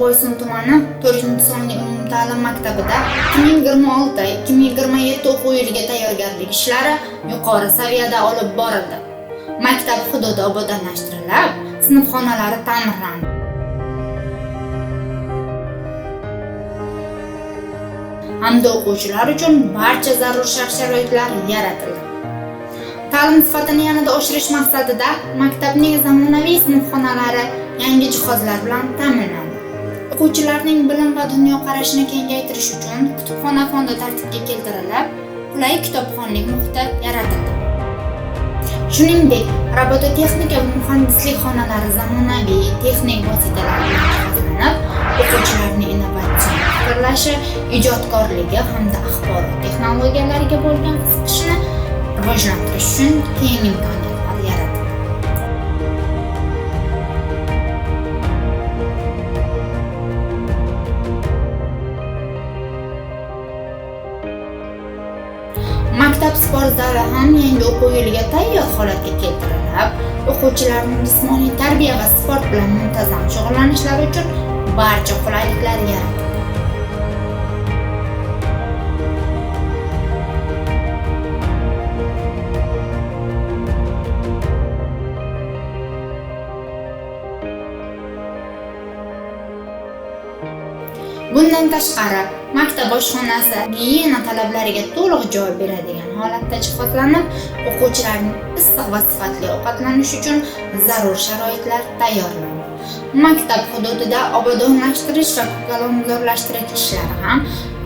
Boysun tumani 4-sonli umumta'lim maktabida 2026-2027 o'quv yiliga tayyorgarlik ishlari yuqori saviyada olib borildi. Maktab hududi obodonlashtirilib, sinfxonalari ta'mirlandi. Hamda o'quvchilar uchun barcha zarur shart-sharoitlar yaratildi. Ta'lim sifatini yanada oshirish maqsadida maktabning zamonaviy sinfxonalari yangi jihozlar bilan ta'minlandi. O'quvchilarning bilim va dunyoqarashini kengaytirish uchun kutubxona fondi tartibga keltirilib, qulay kitobxonlik muhiti yaratildi. Shuningdek, robototexnika va muhandislik xonalari zamonaviy texnik vositalar bilan jihozlanib, o'quvchilarning innovatsion fikrlashi, ijodkorligi hamda axborot texnologiyalariga bo'lgan qiziqishini rivojlantirish uchun keng imkoniyatlar yaratildi. Maktab sport zali ham yangi o'quv yiliga tayyor holatga keltirilib, o'quvchilarning jismoniy tarbiya va sport bilan muntazam shug'ullanishlari uchun barcha qulayliklar yaratildi. Bundan tashqari, maktab oshxonasi gigiyena talablariga to'liq javob beradigan holatda jihozlanib, o'quvchilarning issiq va sifatli ovqatlanishi uchun zarur sharoitlar tayyorlandi. Maktab hududida obodonlashtirish va ko'kalamzorlashtirish ishlari ham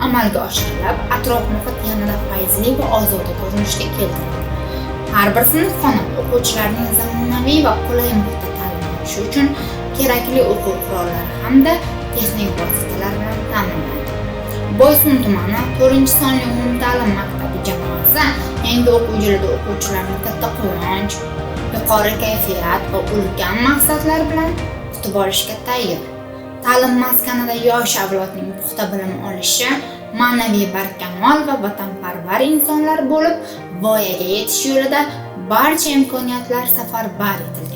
amalga oshirilib, atrof muhit yanada fayzli va ozoda ko'rinishga keltirildi. Har bir sinfxona o'quvchilarning zamonaviy va qulay muhitda ta'lim olishi uchun kerakli o'quv qurollari hamda texnik vositalar bilan ta'minlanadi. Boysun tumani 4-sonli umumta'lim maktabi jamoasi yangi o'quv yilida o'quvchilarni katta quvonch, yuqori kayfiyat va ulkan maqsadlar bilan kutib olishga tayyor. Ta'lim maskanida yosh avlodning puxta bilim olishi, ma'naviy barkamol va vatanparvar insonlar bo'lib, voyaga yetish yo'lida barcha imkoniyatlar safarbar etilgan.